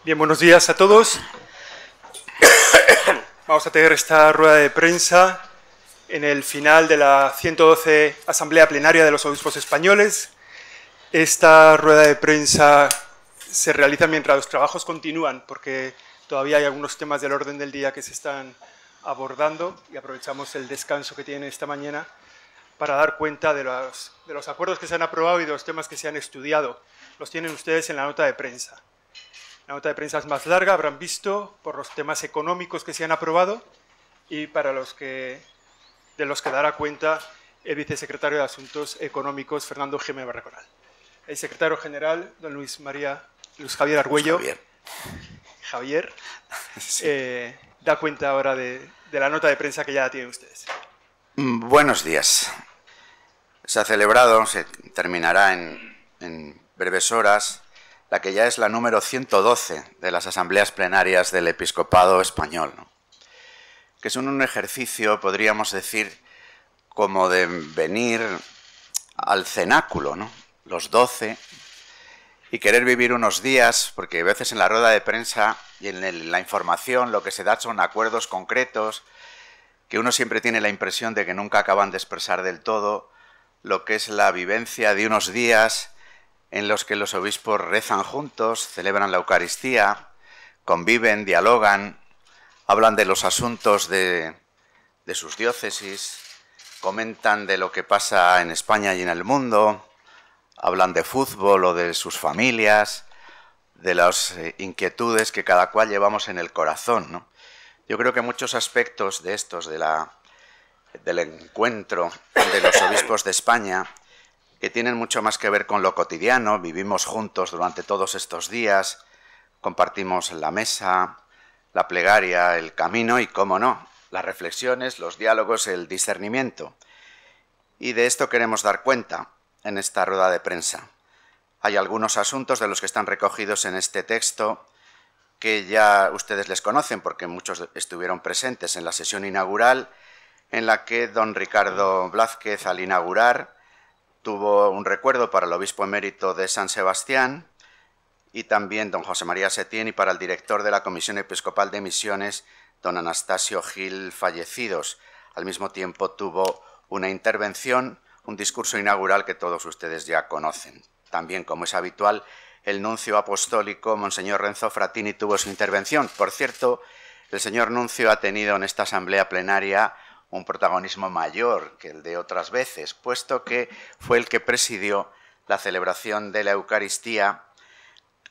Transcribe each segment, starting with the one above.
Bien, buenos días a todos. Vamos a tener esta rueda de prensa en el final de la 112 Asamblea Plenaria de los Obispos Españoles. Esta rueda de prensa se realiza mientras los trabajos continúan, porque todavía hay algunos temas del orden del día que se están abordando y aprovechamos el descanso que tienen esta mañana para dar cuenta de los acuerdos que se han aprobado y de los temas que se han estudiado. Los tienen ustedes en la nota de prensa. La nota de prensa es más larga, habrán visto, por los temas económicos que se han aprobado y de los que dará cuenta el vicesecretario de Asuntos Económicos, Fernando Jiménez Barracoral. El secretario general, don Luis Javier Argüello, Javier, sí. Da cuenta ahora de la nota de prensa que ya tienen ustedes. Buenos días. Se ha celebrado, se terminará en breves horas, la que ya es la número 112 de las asambleas plenarias del Episcopado Español, ¿no? Que es un ejercicio, podríamos decir, como de venir al cenáculo, ¿no? Los 12, y querer vivir unos días, porque a veces en la rueda de prensa y en la información lo que se da son acuerdos concretos, que uno siempre tiene la impresión de que nunca acaban de expresar del todo lo que es la vivencia de unos días en los que los obispos rezan juntos, celebran la Eucaristía, conviven, dialogan, hablan de los asuntos de sus diócesis, comentan de lo que pasa en España y en el mundo, hablan de fútbol o de sus familias, de las inquietudes que cada cual llevamos en el corazón, ¿no? Yo creo que muchos aspectos de estos, del encuentro de los obispos de España, que tienen mucho más que ver con lo cotidiano, vivimos juntos durante todos estos días, compartimos la mesa, la plegaria, el camino y, cómo no, las reflexiones, los diálogos, el discernimiento. Y de esto queremos dar cuenta en esta rueda de prensa. Hay algunos asuntos de los que están recogidos en este texto que ya ustedes les conocen porque muchos estuvieron presentes en la sesión inaugural en la que don Ricardo Blázquez, al inaugurar, tuvo un recuerdo para el obispo emérito de San Sebastián y también don José María Setién y para el director de la Comisión Episcopal de Misiones, don Anastasio Gil, fallecidos. Al mismo tiempo tuvo una intervención, un discurso inaugural que todos ustedes ya conocen. También, como es habitual, el nuncio apostólico, Monseñor Renzo Frattini, tuvo su intervención. Por cierto, el señor nuncio ha tenido en esta asamblea plenaria un protagonismo mayor que el de otras veces, puesto que fue el que presidió la celebración de la Eucaristía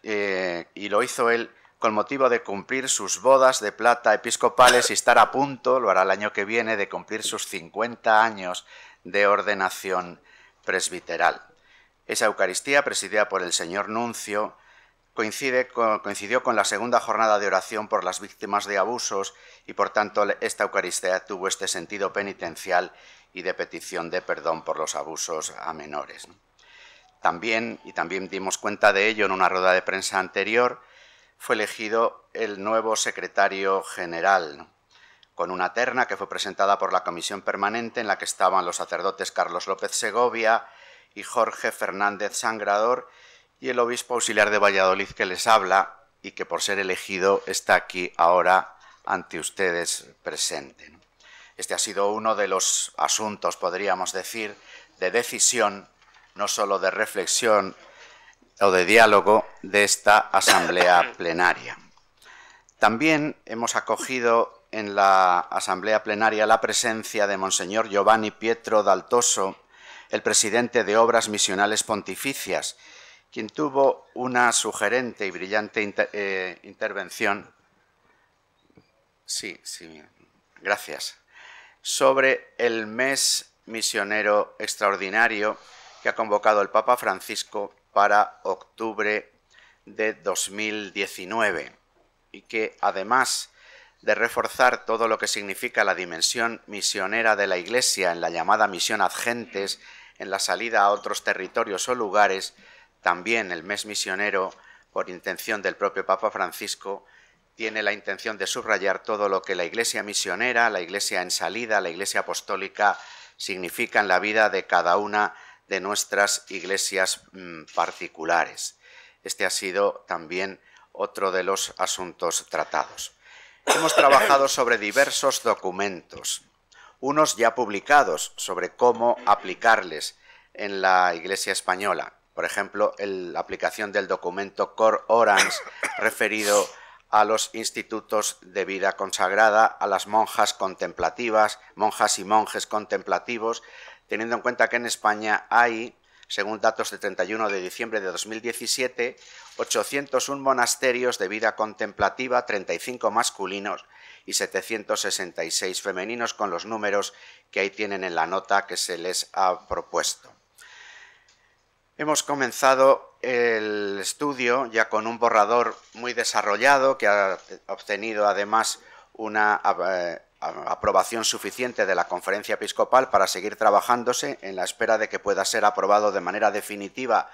y lo hizo él con motivo de cumplir sus bodas de plata episcopales y estar a punto, lo hará el año que viene, de cumplir sus 50 años de ordenación presbiteral. Esa Eucaristía, presidida por el señor nuncio, coincidió con la segunda jornada de oración por las víctimas de abusos y, por tanto, esta Eucaristía tuvo este sentido penitencial y de petición de perdón por los abusos a menores, ¿no? También dimos cuenta de ello en una rueda de prensa anterior, fue elegido el nuevo secretario general, ¿no? Con una terna que fue presentada por la Comisión Permanente en la que estaban los sacerdotes Carlos López Segovia y Jorge Fernández Sangrador, y el obispo auxiliar de Valladolid que les habla y que por ser elegido está aquí ahora ante ustedes presente, ¿no? Este ha sido uno de los asuntos, podríamos decir, de decisión, no solo de reflexión o de diálogo de esta asamblea plenaria. También hemos acogido en la asamblea plenaria la presencia de Monseñor Giovanni Pietro Daltoso, el presidente de Obras Misionales Pontificias, quien tuvo una sugerente y brillante intervención, gracias, sobre el mes misionero extraordinario que ha convocado el Papa Francisco para octubre de 2019 y que, además de reforzar todo lo que significa la dimensión misionera de la Iglesia en la llamada misión ad gentes, en la salida a otros territorios o lugares, también el mes misionero, por intención del propio Papa Francisco, tiene la intención de subrayar todo lo que la Iglesia misionera, la Iglesia en salida, la Iglesia apostólica significa en la vida de cada una de nuestras iglesias particulares. Este ha sido también otro de los asuntos tratados. Hemos trabajado sobre diversos documentos, unos ya publicados sobre cómo aplicarles en la Iglesia española. Por ejemplo, la aplicación del documento Cor Orans referido a los institutos de vida consagrada, a las monjas contemplativas, monjas y monjes contemplativos, teniendo en cuenta que en España hay, según datos de 31 de diciembre de 2017, 801 monasterios de vida contemplativa, 35 masculinos y 766 femeninos, con los números que ahí tienen en la nota que se les ha propuesto. Hemos comenzado el estudio ya con un borrador muy desarrollado que ha obtenido además una aprobación suficiente de la Conferencia Episcopal para seguir trabajándose en la espera de que pueda ser aprobado de manera definitiva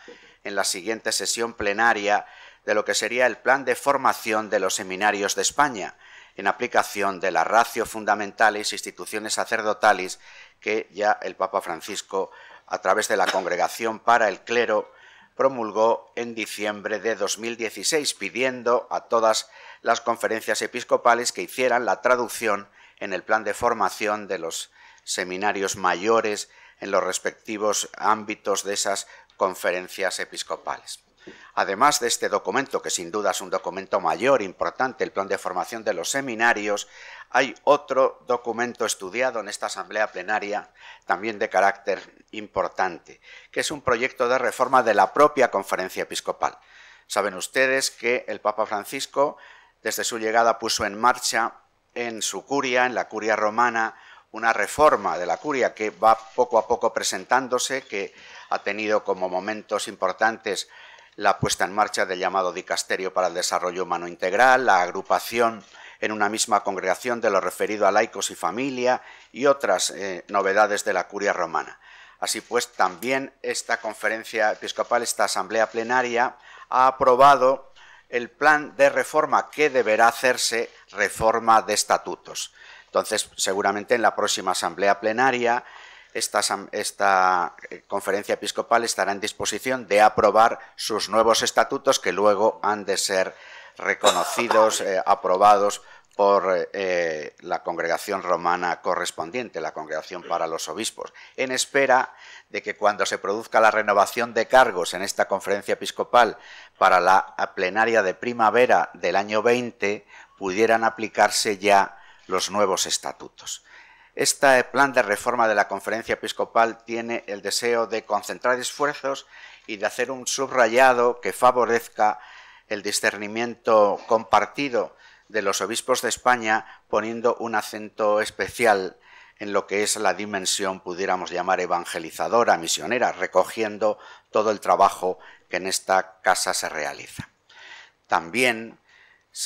en la siguiente sesión plenaria de lo que sería el plan de formación de los seminarios de España, en aplicación de la Ratio Fundamentalis Institutiones Sacerdotalis que ya el Papa Francisco, a través de la Congregación para el Clero, promulgó en diciembre de 2016, pidiendo a todas las conferencias episcopales que hicieran la traducción en el plan de formación de los seminarios mayores en los respectivos ámbitos de esas conferencias episcopales. Además de este documento, que sin duda es un documento mayor, importante, el plan de formación de los seminarios, hay otro documento estudiado en esta asamblea plenaria, también de carácter importante, que es un proyecto de reforma de la propia Conferencia Episcopal. Saben ustedes que el Papa Francisco, desde su llegada, puso en marcha en su curia, en la curia romana, una reforma de la curia que va poco a poco presentándose, que ha tenido como momentos importantes la puesta en marcha del llamado Dicasterio para el Desarrollo Humano Integral, la agrupación en una misma congregación de lo referido a laicos y familia y otras novedades de la curia romana. Así pues, también esta conferencia episcopal, esta asamblea plenaria, ha aprobado el plan de reforma que deberá hacerse, reforma de estatutos. Entonces, seguramente en la próxima asamblea plenaria, esta conferencia episcopal estará en disposición de aprobar sus nuevos estatutos, que luego han de ser reconocidos, aprobados por la congregación romana correspondiente, la Congregación para los Obispos, en espera de que cuando se produzca la renovación de cargos en esta conferencia episcopal para la plenaria de primavera del año 20, pudieran aplicarse ya los nuevos estatutos. Este plan de reforma de la Conferencia Episcopal tiene el deseo de concentrar esfuerzos y de hacer un subrayado que favorezca el discernimiento compartido de los obispos de España, poniendo un acento especial en lo que es la dimensión, pudiéramos llamar, evangelizadora, misionera, recogiendo todo el trabajo que en esta casa se realiza. También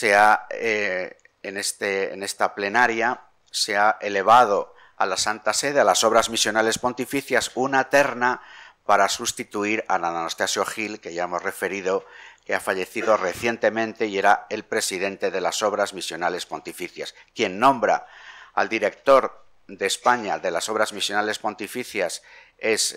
en esta plenaria se ha elevado a la Santa Sede, a las obras misionales pontificias, una terna para sustituir a Anastasio Gil, que ya hemos referido, que ha fallecido recientemente y era el presidente de las obras misionales pontificias. Quien nombra al director de España de las obras misionales pontificias es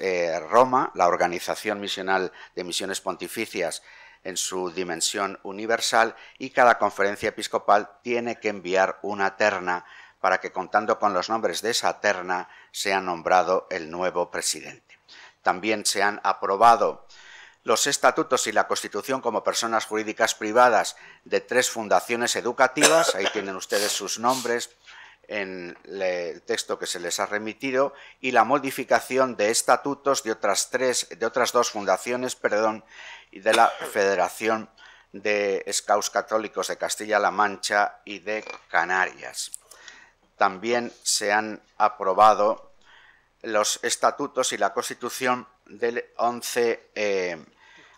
Roma, la Organización Misional de Misiones Pontificias en su dimensión universal, y cada conferencia episcopal tiene que enviar una terna para que, contando con los nombres de esa terna, sea nombrado el nuevo presidente. También se han aprobado los estatutos y la constitución como personas jurídicas privadas de 3 fundaciones educativas, ahí tienen ustedes sus nombres en el texto que se les ha remitido, y la modificación de estatutos de otras 2 fundaciones, y de la Federación de Scouts Católicos de Castilla-La Mancha y de Canarias. También se han aprobado los estatutos y la constitución de 11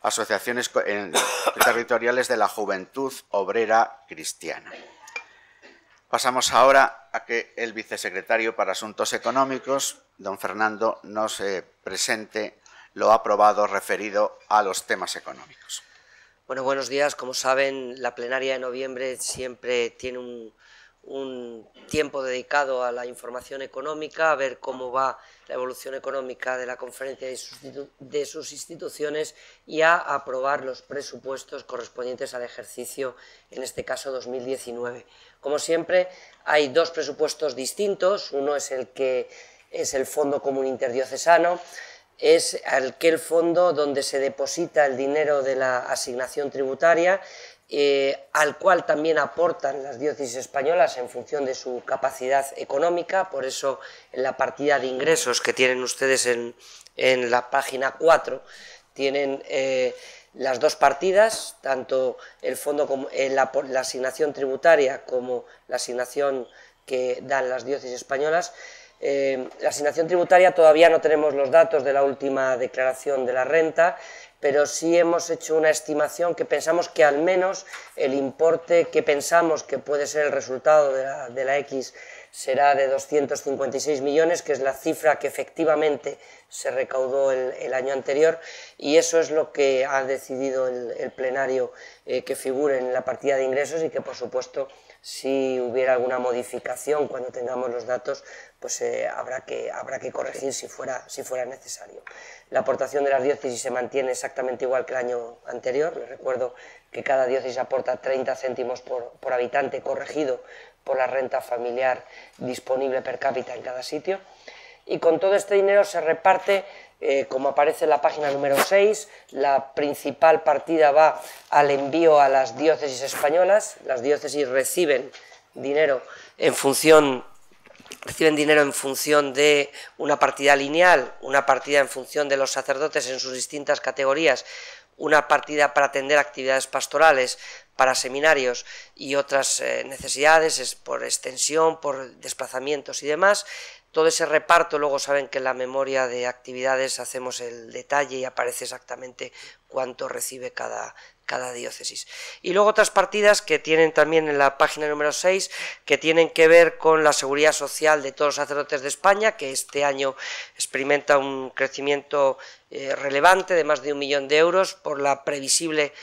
asociaciones territoriales de la Juventud Obrera Cristiana. Pasamos ahora a que el vicesecretario para Asuntos Económicos, don Fernando, nos presente lo aprobado referido a los temas económicos. Bueno, buenos días. Como saben, la plenaria de noviembre siempre tiene un tiempo dedicado a la información económica, a ver cómo va la evolución económica de la conferencia de sus instituciones y a aprobar los presupuestos correspondientes al ejercicio, en este caso 2019. Como siempre, hay dos presupuestos distintos. Uno es el que es el Fondo Común Interdiocesano, es aquel fondo donde se deposita el dinero de la asignación tributaria, al cual también aportan las diócesis españolas en función de su capacidad económica. Por eso, en la partida de ingresos que tienen ustedes en la página 4, tienen las dos partidas, tanto el fondo como la asignación tributaria como la asignación que dan las diócesis españolas. La asignación tributaria todavía no tenemos los datos de la última declaración de la renta, pero sí hemos hecho una estimación que pensamos que al menos el importe que pensamos que puede ser el resultado de la X será de 256 millones, que es la cifra que efectivamente se recaudó el año anterior, y eso es lo que ha decidido el plenario que figure en la partida de ingresos, y que por supuesto, si hubiera alguna modificación cuando tengamos los datos, pues habrá que corregir si fuera necesario. La aportación de las diócesis se mantiene exactamente igual que el año anterior. Les recuerdo que cada diócesis aporta 30 céntimos por habitante, corregido por la renta familiar disponible per cápita en cada sitio. Y con todo este dinero se reparte, como aparece en la página número 6, la principal partida va al envío a las diócesis españolas. Las diócesis reciben dinero en función de una partida lineal, una partida en función de los sacerdotes en sus distintas categorías, una partida para atender actividades pastorales, para seminarios y otras necesidades, es por extensión, por desplazamientos y demás. Todo ese reparto, luego saben que en la memoria de actividades hacemos el detalle y aparece exactamente cuánto recibe cada diócesis. Y luego otras partidas que tienen también en la página número 6, que tienen que ver con la seguridad social de todos los sacerdotes de España, que este año experimenta un crecimiento relevante de más de 1 millón de euros por la previsible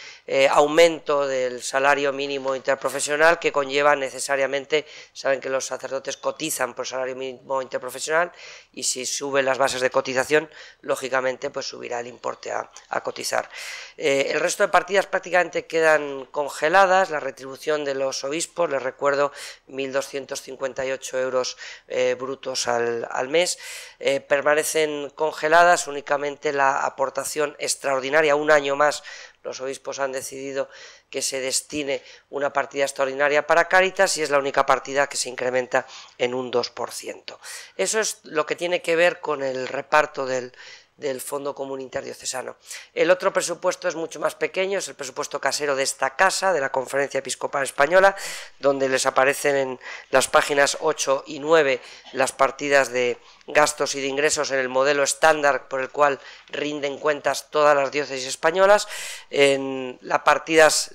aumento del salario mínimo interprofesional, que conlleva necesariamente, saben que los sacerdotes cotizan por salario mínimo interprofesional, y si suben las bases de cotización, lógicamente pues subirá el importe a cotizar. El resto de partidas prácticamente quedan congeladas. La retribución de los obispos, les recuerdo, 1.258 euros brutos al mes, permanecen congeladas. Únicamente la aportación extraordinaria, un año más, los obispos han decidido que se destine una partida extraordinaria para Cáritas, y es la única partida que se incrementa en un 2%. Eso es lo que tiene que ver con el reparto del Fondo Común Interdiocesano. El otro presupuesto es mucho más pequeño, es el presupuesto casero de esta casa, de la Conferencia Episcopal Española, donde les aparecen en las páginas 8 y 9 las partidas de gastos y de ingresos en el modelo estándar por el cual rinden cuentas todas las diócesis españolas. En las partidas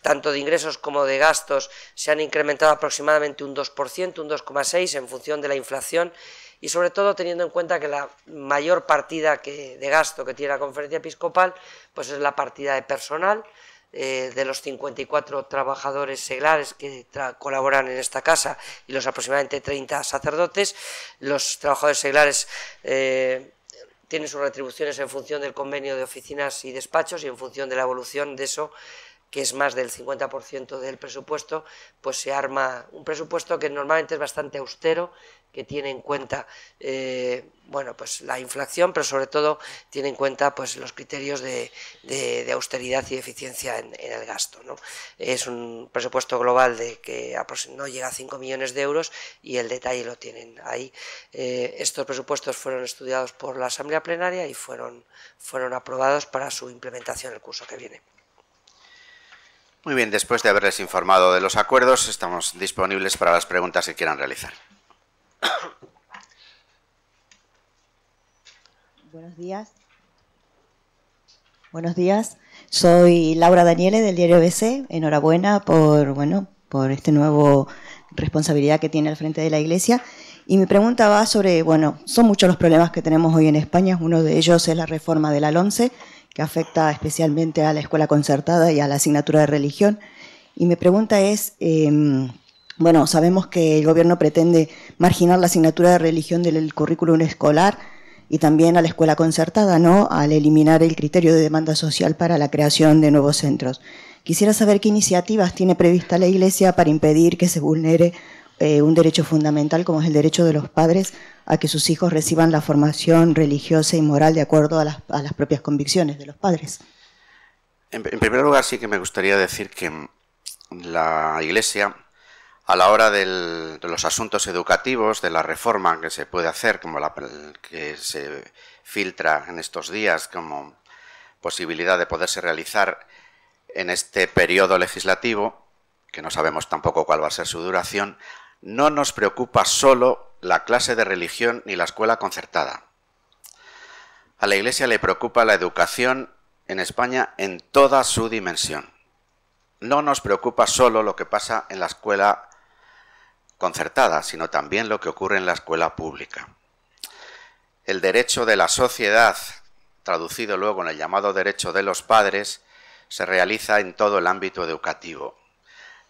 tanto de ingresos como de gastos se han incrementado aproximadamente un 2%, un 2,6% en función de la inflación, y sobre todo teniendo en cuenta que la mayor partida de gasto que tiene la Conferencia Episcopal pues es la partida de personal. De los 54 trabajadores seglares que colaboran en esta casa y los aproximadamente 30 sacerdotes, los trabajadores seglares tienen sus retribuciones en función del convenio de oficinas y despachos, y en función de la evolución de eso, que es más del 50% del presupuesto, pues se arma un presupuesto que normalmente es bastante austero, que tiene en cuenta bueno, pues la inflación, pero sobre todo tiene en cuenta pues los criterios de austeridad y de eficiencia en el gasto, ¿no? Es un presupuesto global que no llega a 5 millones de euros, y el detalle lo tienen ahí. Estos presupuestos fueron estudiados por la Asamblea Plenaria y fueron aprobados para su implementación el curso que viene. Muy bien, después de haberles informado de los acuerdos, estamos disponibles para las preguntas que quieran realizar. Buenos días. Buenos días. Soy Laura Daniele del diario ABC. Enhorabuena por esta nueva responsabilidad que tiene al frente de la Iglesia. Y mi pregunta va sobre, son muchos los problemas que tenemos hoy en España. Uno de ellos es la reforma de la LOMCE, que afecta especialmente a la escuela concertada y a la asignatura de religión. Y mi pregunta es, Bueno, sabemos que el gobierno pretende marginar la asignatura de religión del currículum escolar y también a la escuela concertada, ¿no?, al eliminar el criterio de demanda social para la creación de nuevos centros. Quisiera saber qué iniciativas tiene prevista la Iglesia para impedir que se vulnere un derecho fundamental como es el derecho de los padres a que sus hijos reciban la formación religiosa y moral de acuerdo a las propias convicciones de los padres. En primer lugar, sí que me gustaría decir que la Iglesia, a la hora de los asuntos educativos, de la reforma que se puede hacer, como la que se filtra en estos días como posibilidad de poderse realizar en este periodo legislativo, que no sabemos tampoco cuál va a ser su duración, no nos preocupa solo la clase de religión ni la escuela concertada. A la Iglesia le preocupa la educación en España en toda su dimensión. No nos preocupa solo lo que pasa en la escuela concertada, sino también lo que ocurre en la escuela pública. El derecho de la sociedad, traducido luego en el llamado derecho de los padres, se realiza en todo el ámbito educativo.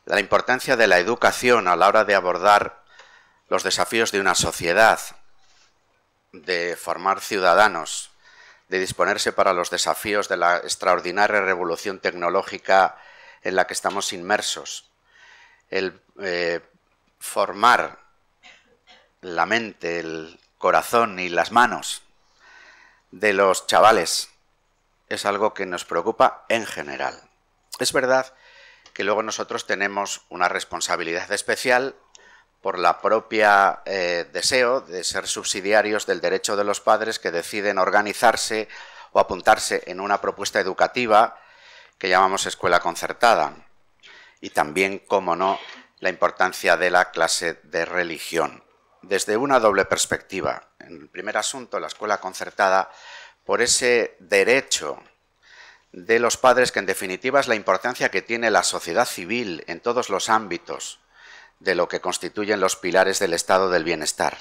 La importancia de la educación a la hora de abordar los desafíos de una sociedad, de formar ciudadanos, de disponerse para los desafíos de la extraordinaria revolución tecnológica en la que estamos inmersos, el formar la mente, el corazón y las manos de los chavales es algo que nos preocupa en general. Es verdad que luego nosotros tenemos una responsabilidad especial por la propia deseo de ser subsidiarios del derecho de los padres que deciden organizarse o apuntarse en una propuesta educativa que llamamos escuela concertada. Y también, cómo no, la importancia de la clase de religión. Desde una doble perspectiva. En el primer asunto, la escuela concertada, por ese derecho de los padres, que en definitiva es la importancia que tiene la sociedad civil en todos los ámbitos de lo que constituyen los pilares del estado del bienestar,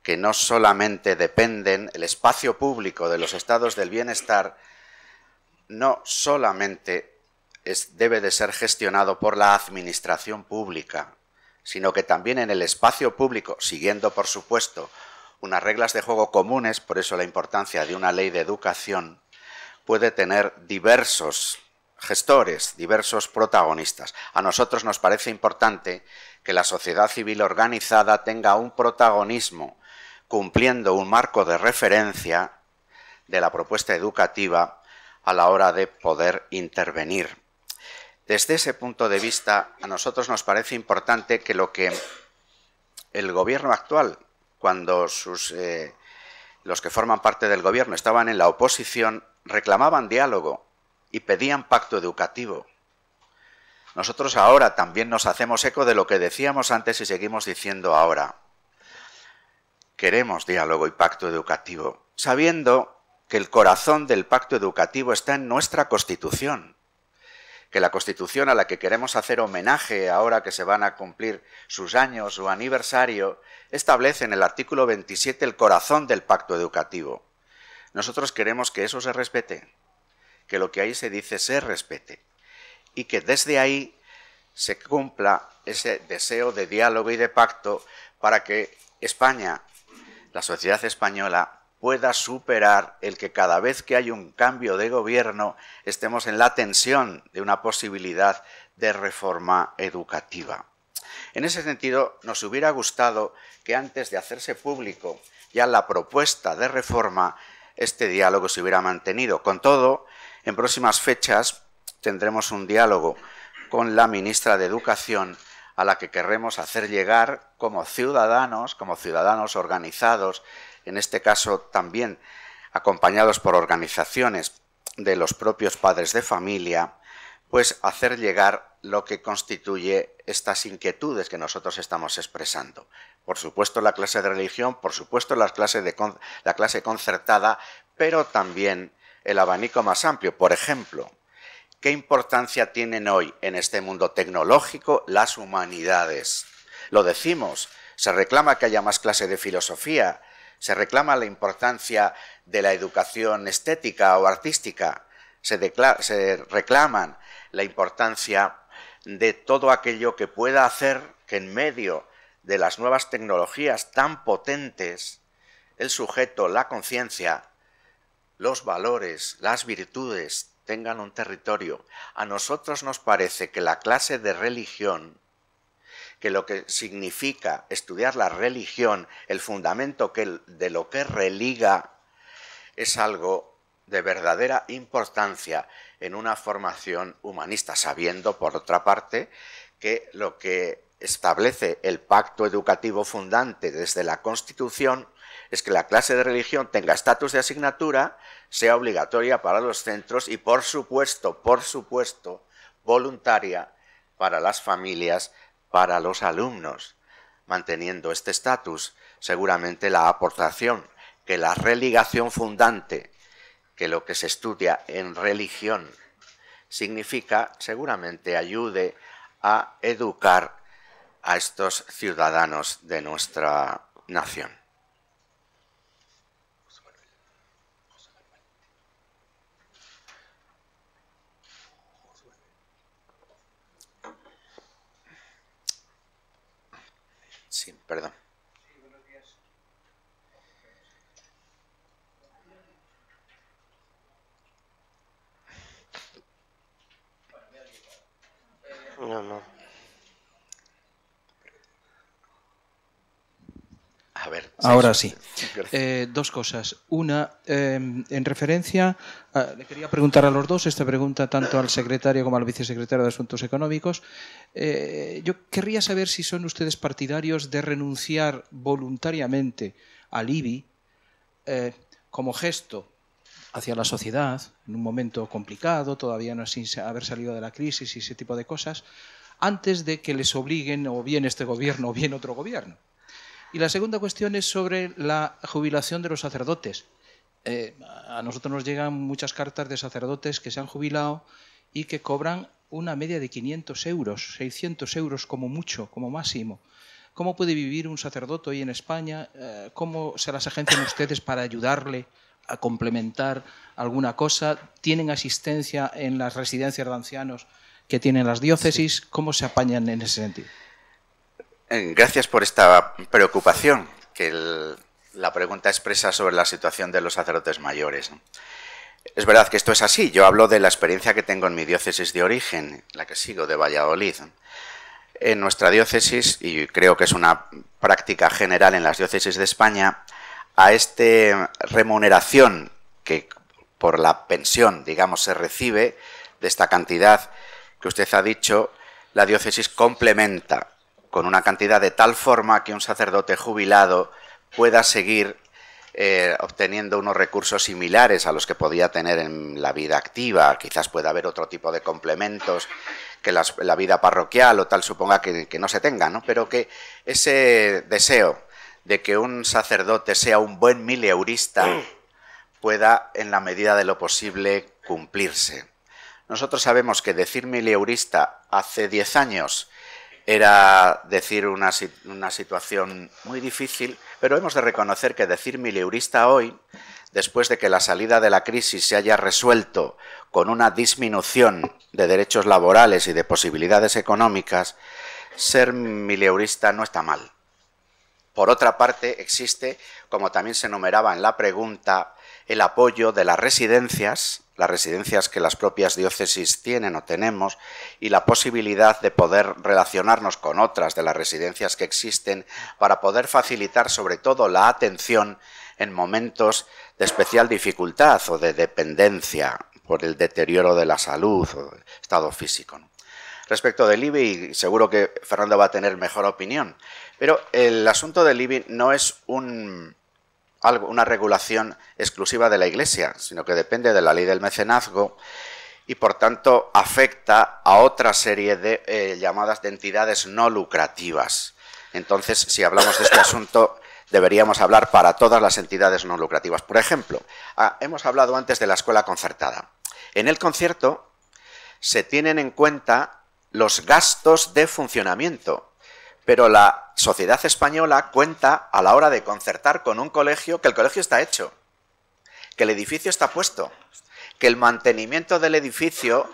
que no solamente dependen, el espacio público de los estados del bienestar no solamente debe de ser gestionado por la administración pública, sino que también en el espacio público, siguiendo por supuesto unas reglas de juego comunes, por eso la importancia de una ley de educación, puede tener diversos gestores, diversos protagonistas. A nosotros nos parece importante que la sociedad civil organizada tenga un protagonismo cumpliendo un marco de referencia de la propuesta educativa a la hora de poder intervenir. Desde ese punto de vista, a nosotros nos parece importante que lo que el gobierno actual, cuando los que forman parte del gobierno estaban en la oposición, reclamaban diálogo y pedían pacto educativo. Nosotros ahora también nos hacemos eco de lo que decíamos antes y seguimos diciendo ahora. Queremos diálogo y pacto educativo, sabiendo que el corazón del pacto educativo está en nuestra Constitución, que la Constitución a la que queremos hacer homenaje ahora que se van a cumplir sus años o aniversario, establece en el artículo 27 el corazón del pacto educativo. Nosotros queremos que eso se respete, que lo que ahí se dice se respete y que desde ahí se cumpla ese deseo de diálogo y de pacto para que España, la sociedad española, pueda superar el que cada vez que hay un cambio de gobierno estemos en la tensión de una posibilidad de reforma educativa. En ese sentido, nos hubiera gustado que antes de hacerse público ya la propuesta de reforma, este diálogo se hubiera mantenido. Con todo, en próximas fechas tendremos un diálogo con la ministra de Educación a la que querremos hacer llegar como ciudadanos organizados, en este caso también acompañados por organizaciones de los propios padres de familia, pues hacer llegar lo que constituye estas inquietudes que nosotros estamos expresando. Por supuesto la clase de religión, por supuesto la clase concertada, pero también el abanico más amplio. Por ejemplo, ¿qué importancia tienen hoy en este mundo tecnológico las humanidades? Lo decimos, se reclama que haya más clase de filosofía, se reclama la importancia de la educación estética o artística, se reclaman la importancia de todo aquello que pueda hacer que en medio de las nuevas tecnologías tan potentes, el sujeto, la conciencia, los valores, las virtudes tengan un territorio. A nosotros nos parece que la clase de religión, que lo que significa estudiar la religión, el fundamento de lo que religa, es algo de verdadera importancia en una formación humanista, sabiendo, por otra parte, que lo que establece el pacto educativo fundante desde la Constitución es que la clase de religión tenga estatus de asignatura, sea obligatoria para los centros y, por supuesto, voluntaria para las familias, para los alumnos. Manteniendo este estatus, seguramente la aportación que la religación fundante, que lo que se estudia en religión significa, seguramente ayude a educar a estos ciudadanos de nuestra nación. Sí, perdón. No. A ver, ahora sí. Dos cosas. Una, en referencia, le quería preguntar a los dos, esta pregunta tanto al secretario como al vicesecretario de Asuntos Económicos. Yo querría saber si son ustedes partidarios de renunciar voluntariamente al IBI como gesto hacia la sociedad, en un momento complicado, todavía no sin haber salido de la crisis y ese tipo de cosas, antes de que les obliguen o bien este gobierno o bien otro gobierno. Y la segunda cuestión es sobre la jubilación de los sacerdotes. A nosotros nos llegan muchas cartas de sacerdotes que se han jubilado y que cobran una media de 500 euros, 600 euros como mucho, como máximo. ¿Cómo puede vivir un sacerdote hoy en España? ¿Cómo se las agencian ustedes para ayudarle a complementar alguna cosa? ¿Tienen asistencia en las residencias de ancianos que tienen las diócesis? ¿Cómo se apañan en ese sentido? Gracias por esta preocupación que la pregunta expresa sobre la situación de los sacerdotes mayores. Es verdad que esto es así. Yo hablo de la experiencia que tengo en mi diócesis de origen, la que sigo, de Valladolid. En nuestra diócesis, y creo que es una práctica general en las diócesis de España, a esta remuneración que por la pensión, digamos, se recibe, de esta cantidad que usted ha dicho, la diócesis complementa con una cantidad de tal forma que un sacerdote jubilado pueda seguir obteniendo unos recursos similares a los que podía tener en la vida activa. Quizás pueda haber otro tipo de complementos que la vida parroquial o tal suponga que no se tenga, ¿no? Pero que ese deseo de que un sacerdote sea un buen mileurista pueda, en la medida de lo posible, cumplirse. Nosotros sabemos que decir mileurista hace 10 años era decir una situación muy difícil, pero hemos de reconocer que decir mileurista hoy, después de que la salida de la crisis se haya resuelto con una disminución de derechos laborales y de posibilidades económicas, ser mileurista no está mal. Por otra parte, existe, como también se enumeraba en la pregunta, el apoyo de las residencias que las propias diócesis tienen o tenemos, y la posibilidad de poder relacionarnos con otras de las residencias que existen para poder facilitar sobre todo la atención en momentos de especial dificultad o de dependencia por el deterioro de la salud o del estado físico, ¿no? Respecto del IBI, seguro que Fernando va a tener mejor opinión, pero el asunto del IBI no es una regulación exclusiva de la Iglesia, sino que depende de la ley del mecenazgo y, por tanto, afecta a otra serie de llamadas de entidades no lucrativas. Entonces, si hablamos de este asunto, deberíamos hablar para todas las entidades no lucrativas. Por ejemplo, hemos hablado antes de la escuela concertada. En el concierto se tienen en cuenta los gastos de funcionamiento, pero la sociedad española cuenta a la hora de concertar con un colegio que el colegio está hecho, que el edificio está puesto, que el mantenimiento del edificio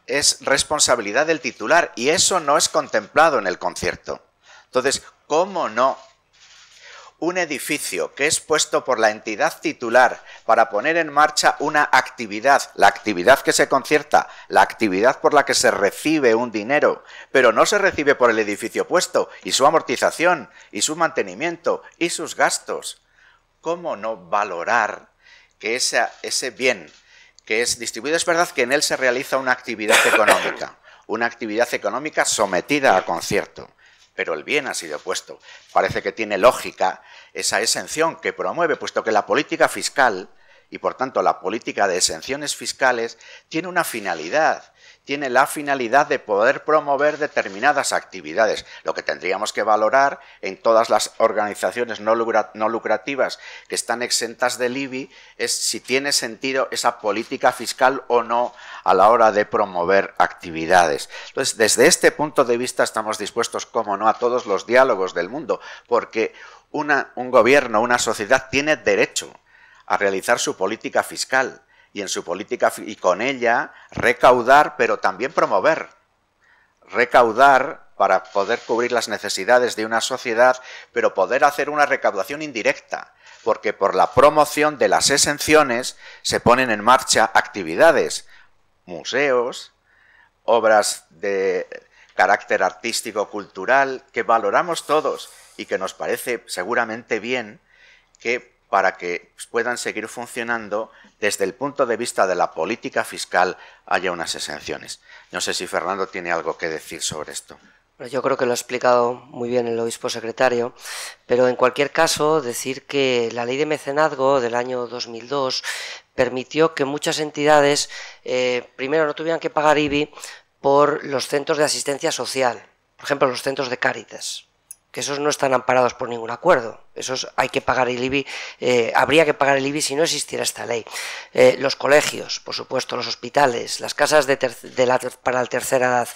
es responsabilidad del titular y eso no es contemplado en el concierto. Entonces, ¿cómo no? Un edificio que es puesto por la entidad titular para poner en marcha una actividad, la actividad que se concierta, la actividad por la que se recibe un dinero, pero no se recibe por el edificio puesto, y su amortización, y su mantenimiento, y sus gastos. ¿Cómo no valorar que ese bien que es distribuido, es verdad que en él se realiza una actividad económica sometida a concierto, pero el bien ha sido puesto? Parece que tiene lógica esa exención que promueve, puesto que la política fiscal, y por tanto la política de exenciones fiscales, tiene una finalidad, tiene la finalidad de poder promover determinadas actividades. Lo que tendríamos que valorar en todas las organizaciones no lucrativas que están exentas del IBI es si tiene sentido esa política fiscal o no a la hora de promover actividades. Entonces, desde este punto de vista estamos dispuestos, como no, a todos los diálogos del mundo, porque un gobierno, una sociedad tiene derecho a realizar su política fiscal y en su política y con ella recaudar, pero también promover. Recaudar para poder cubrir las necesidades de una sociedad, pero poder hacer una recaudación indirecta, porque por la promoción de las exenciones se ponen en marcha actividades, museos, obras de carácter artístico, cultural, que valoramos todos y que nos parece seguramente bien que para que puedan seguir funcionando, desde el punto de vista de la política fiscal haya unas exenciones. No sé si Fernando tiene algo que decir sobre esto. Yo creo que lo ha explicado muy bien el obispo secretario, pero en cualquier caso decir que la ley de mecenazgo del año 2002 permitió que muchas entidades primero no tuvieran que pagar IBI por los centros de asistencia social, por ejemplo los centros de Cáritas, que esos no están amparados por ningún acuerdo. Esos hay que pagar el IBI, habría que pagar el IBI si no existiera esta ley. Los colegios, por supuesto, los hospitales, las casas para la tercera edad.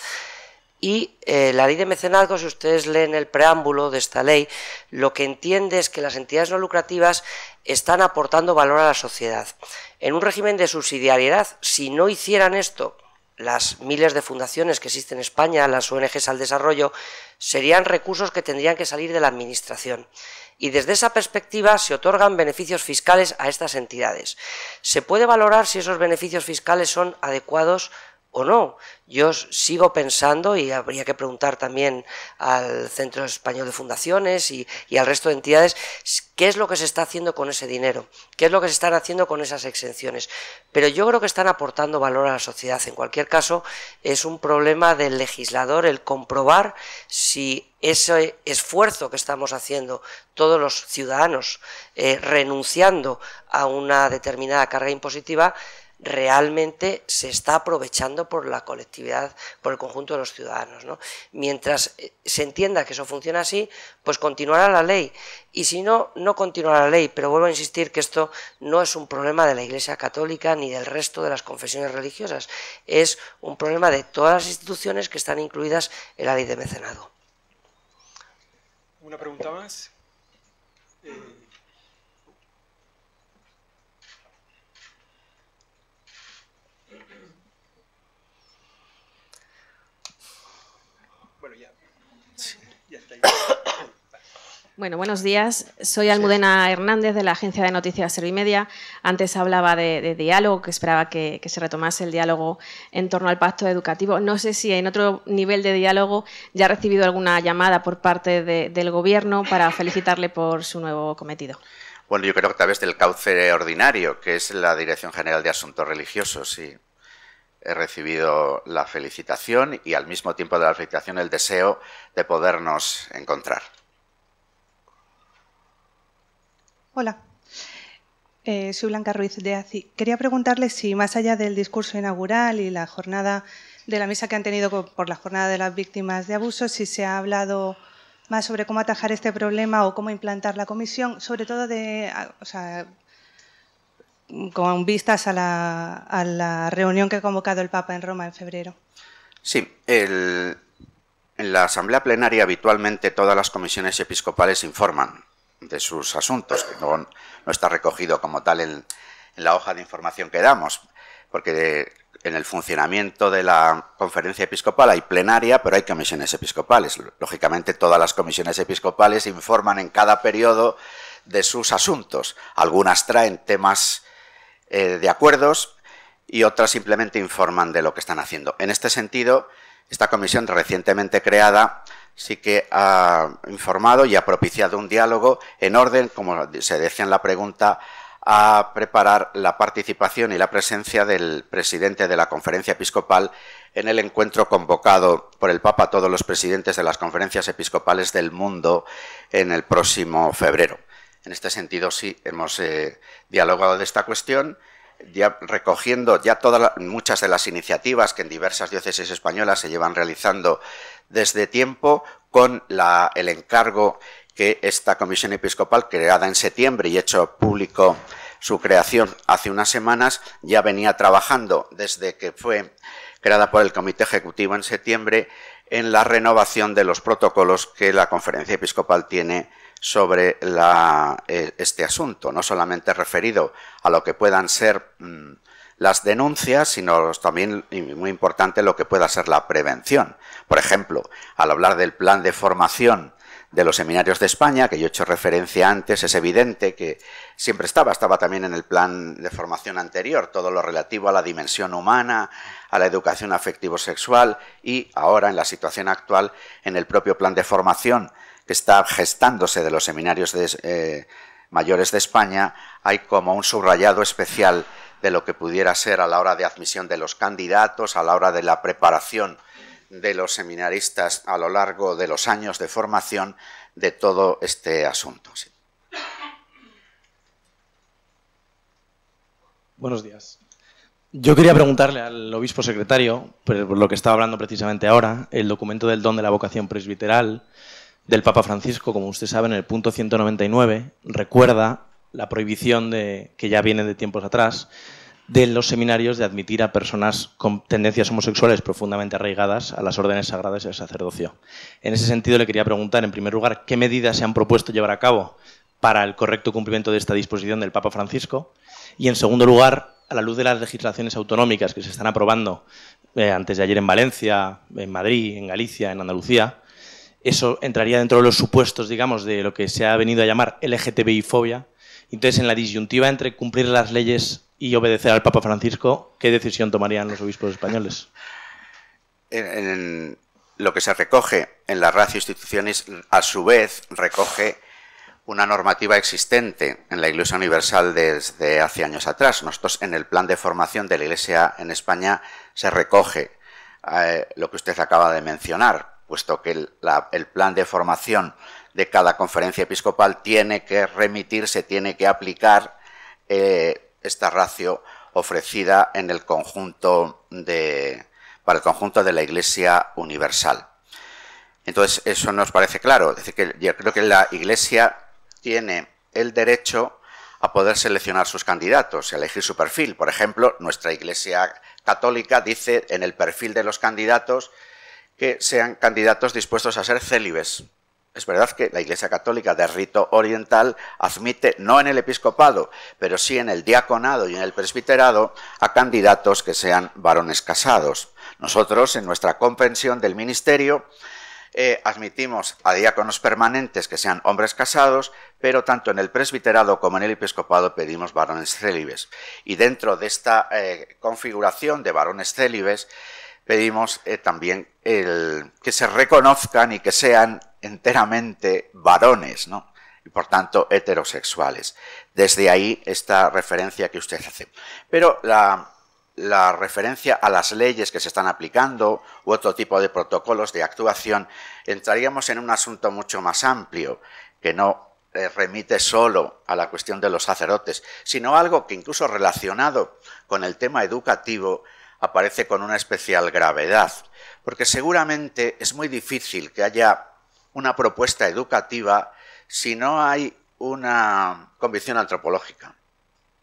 Y la ley de mecenazgo, si ustedes leen el preámbulo de esta ley, lo que entiende es que las entidades no lucrativas están aportando valor a la sociedad. En un régimen de subsidiariedad, si no hicieran esto, las miles de fundaciones que existen en España, las ONGs al desarrollo, serían recursos que tendrían que salir de la administración. Y desde esa perspectiva se otorgan beneficios fiscales a estas entidades. Se puede valorar si esos beneficios fiscales son adecuados o no. Yo sigo pensando, y habría que preguntar también al Centro Español de Fundaciones y al resto de entidades, qué es lo que se está haciendo con ese dinero, qué es lo que se están haciendo con esas exenciones. Pero yo creo que están aportando valor a la sociedad. En cualquier caso, es un problema del legislador el comprobar si ese esfuerzo que estamos haciendo todos los ciudadanos renunciando a una determinada carga impositiva realmente se está aprovechando por la colectividad, por el conjunto de los ciudadanos, ¿no? Mientras se entienda que eso funciona así, pues continuará la ley, y si no, no continuará la ley, pero vuelvo a insistir que esto no es un problema de la Iglesia Católica ni del resto de las confesiones religiosas, es un problema de todas las instituciones que están incluidas en la ley de mecenazgo. ¿Una pregunta más? Bueno, ya está ahí. Bueno, buenos días. Soy Almudena Hernández de la agencia de noticias Servimedia. Antes hablaba de diálogo, que esperaba que se retomase el diálogo en torno al pacto educativo. No sé si en otro nivel de diálogo ya ha recibido alguna llamada por parte del Gobierno para felicitarle por su nuevo cometido. Bueno, yo creo que a través del cauce ordinario, que es la Dirección General de Asuntos Religiosos, sí. He recibido la felicitación y al mismo tiempo de la felicitación el deseo de podernos encontrar. Hola, soy Blanca Ruiz de ACI. Quería preguntarle si más allá del discurso inaugural y la jornada de la misa que han tenido por la jornada de las víctimas de abuso, si se ha hablado más sobre cómo atajar este problema o cómo implantar la comisión, sobre todo con vistas a la reunión que ha convocado el Papa en Roma en febrero. Sí, en la Asamblea Plenaria habitualmente todas las comisiones episcopales informan de sus asuntos, que no está recogido como tal en la hoja de información que damos, porque en el funcionamiento de la conferencia episcopal hay plenaria, pero hay comisiones episcopales. Lógicamente, todas las comisiones episcopales informan en cada periodo de sus asuntos. Algunas traen temas de acuerdos y otras simplemente informan de lo que están haciendo. En este sentido, esta comisión recientemente creada sí que ha informado y ha propiciado un diálogo en orden, como se decía en la pregunta, a preparar la participación y la presencia del presidente de la Conferencia Episcopal en el encuentro convocado por el Papa a todos los presidentes de las conferencias episcopales del mundo en el próximo febrero. En este sentido, sí, hemos dialogado de esta cuestión, ya recogiendo ya muchas de las iniciativas que en diversas diócesis españolas se llevan realizando desde tiempo, con el encargo que esta comisión episcopal, creada en septiembre y hecho público su creación hace unas semanas, ya venía trabajando desde que fue creada por el Comité Ejecutivo en septiembre en la renovación de los protocolos que la Conferencia Episcopal tiene sobre este asunto, no solamente referido a lo que puedan ser las denuncias, sino también, y muy importante, lo que pueda ser la prevención. Por ejemplo, al hablar del plan de formación de los seminarios de España, que yo he hecho referencia antes, es evidente que siempre estaba también en el plan de formación anterior, todo lo relativo a la dimensión humana, a la educación afectivo-sexual, y ahora, en la situación actual, en el propio plan de formación que está gestándose de los seminarios mayores de España, hay como un subrayado especial de lo que pudiera ser a la hora de admisión de los candidatos, a la hora de la preparación de los seminaristas a lo largo de los años de formación de todo este asunto. Sí. Buenos días. Yo quería preguntarle al obispo secretario, por lo que estaba hablando precisamente ahora, el documento del don de la vocación presbiteral del Papa Francisco, como usted sabe, en el punto 199, recuerda la prohibición que ya viene de tiempos atrás, de los seminarios de admitir a personas con tendencias homosexuales profundamente arraigadas a las órdenes sagradas y al sacerdocio. En ese sentido, le quería preguntar, en primer lugar, ¿qué medidas se han propuesto llevar a cabo para el correcto cumplimiento de esta disposición del Papa Francisco? Y, en segundo lugar, a la luz de las legislaciones autonómicas que se están aprobando antes de ayer en Valencia, en Madrid, en Galicia, en Andalucía, eso entraría dentro de los supuestos, digamos, de lo que se ha venido a llamar LGTBI-fobia. Entonces, en la disyuntiva entre cumplir las leyes y obedecer al Papa Francisco, ¿qué decisión tomarían los obispos españoles? En lo que se recoge en la Ratio Institutionis, a su vez, recoge una normativa existente en la Iglesia Universal desde hace años atrás. Nosotros, en el plan de formación de la Iglesia en España, se recoge lo que usted acaba de mencionar, puesto que el plan de formación de cada conferencia episcopal tiene que remitirse, tiene que aplicar esta ratio ofrecida en el conjunto para el conjunto de la Iglesia Universal. Entonces, eso nos parece claro. Es decir, que yo creo que la Iglesia tiene el derecho a poder seleccionar sus candidatos y a elegir su perfil. Por ejemplo, nuestra Iglesia Católica dice en el perfil de los candidatos que sean candidatos dispuestos a ser célibes. Es verdad que la Iglesia Católica de rito oriental admite, no en el episcopado, pero sí en el diaconado y en el presbiterado, a candidatos que sean varones casados. Nosotros, en nuestra comprensión del ministerio, admitimos a diáconos permanentes que sean hombres casados, pero tanto en el presbiterado como en el episcopado pedimos varones célibes. Y dentro de esta configuración de varones célibes, pedimos también que se reconozcan y que sean enteramente varones, ¿no? Y por tanto heterosexuales. Desde ahí esta referencia que usted hace. Pero la referencia a las leyes que se están aplicando u otro tipo de protocolos de actuación, entraríamos en un asunto mucho más amplio, que no remite solo a la cuestión de los sacerdotes, sino algo que incluso relacionado con el tema educativo aparece con una especial gravedad, porque seguramente es muy difícil que haya una propuesta educativa si no hay una convicción antropológica,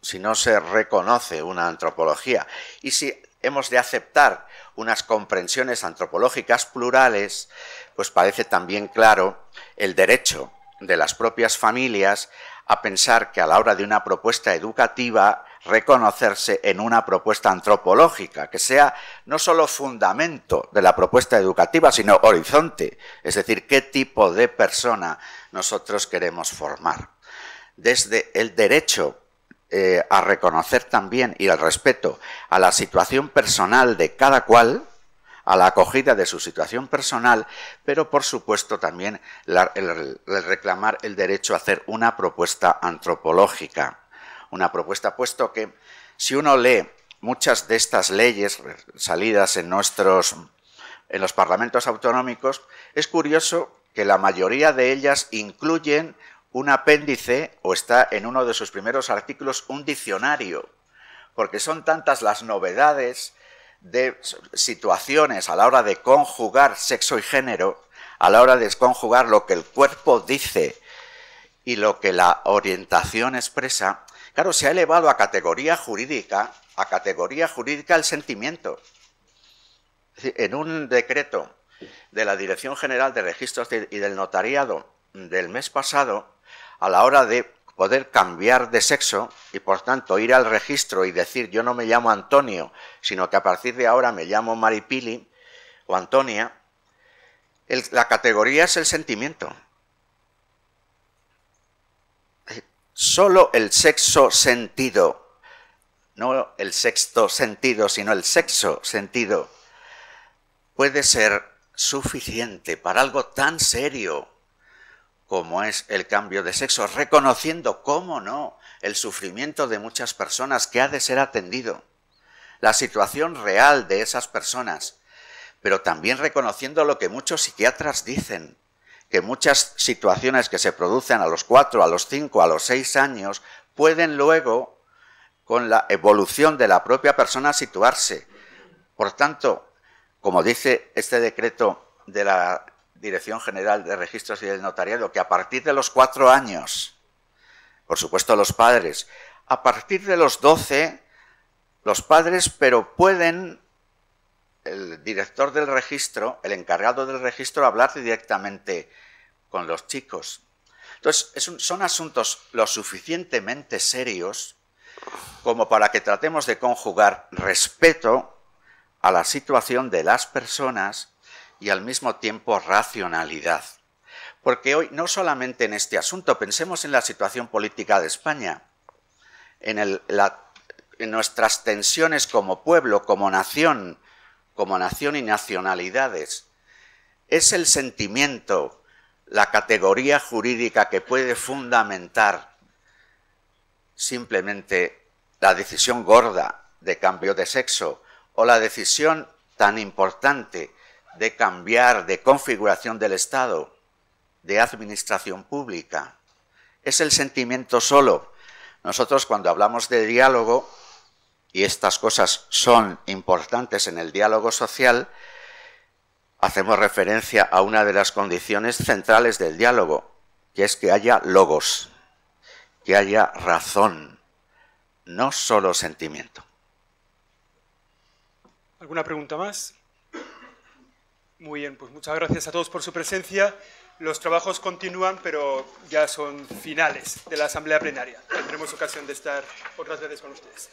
si no se reconoce una antropología y si hemos de aceptar unas comprensiones antropológicas plurales, pues parece también claro el derecho de las propias familias a pensar que a la hora de una propuesta educativa reconocerse en una propuesta antropológica, que sea no solo fundamento de la propuesta educativa, sino horizonte, es decir, qué tipo de persona nosotros queremos formar. Desde el derecho a reconocer también y el respeto a la situación personal de cada cual, a la acogida de su situación personal, pero por supuesto también el reclamar el derecho a hacer una propuesta antropológica. Una propuesta, puesto que si uno lee muchas de estas leyes salidas en los parlamentos autonómicos, es curioso que la mayoría de ellas incluyen un apéndice, o está en uno de sus primeros artículos, un diccionario, porque son tantas las novedades de situaciones a la hora de conjugar sexo y género, a la hora de conjugar lo que el cuerpo dice y lo que la orientación expresa. Claro, se ha elevado a categoría jurídica el sentimiento. Es decir, en un decreto de la Dirección General de Registros y del Notariado del mes pasado, a la hora de poder cambiar de sexo y por tanto ir al registro y decir yo no me llamo Antonio, sino que a partir de ahora me llamo Maripili o Antonia, la categoría es el sentimiento. Solo el sexo sentido, no el sexto sentido, sino el sexo sentido, puede ser suficiente para algo tan serio como es el cambio de sexo, reconociendo, cómo no, el sufrimiento de muchas personas que ha de ser atendido, la situación real de esas personas, pero también reconociendo lo que muchos psiquiatras dicen, que muchas situaciones que se producen a los 4, a los 5, a los 6 años, pueden luego, con la evolución de la propia persona, situarse. Por tanto, como dice este decreto de la Dirección General de Registros y del Notariado, que a partir de los 4 años, por supuesto los padres, a partir de los 12, los padres, pero pueden el director del registro, el encargado del registro, hablar directamente con los chicos. Entonces, son asuntos lo suficientemente serios como para que tratemos de conjugar respeto a la situación de las personas y al mismo tiempo racionalidad. Porque hoy, no solamente en este asunto, pensemos en la situación política de España, en nuestras tensiones como pueblo, como nación y nacionalidades. Es el sentimiento, la categoría jurídica que puede fundamentar simplemente la decisión gorda de cambio de sexo o la decisión tan importante de cambiar de configuración del Estado, de administración pública. Es el sentimiento solo. Nosotros, cuando hablamos de diálogo, y estas cosas son importantes en el diálogo social, hacemos referencia a una de las condiciones centrales del diálogo, que es que haya logos, que haya razón, no solo sentimiento. ¿Alguna pregunta más? Muy bien, pues muchas gracias a todos por su presencia. Los trabajos continúan, pero ya son finales de la asamblea plenaria. Tendremos ocasión de estar otras veces con ustedes.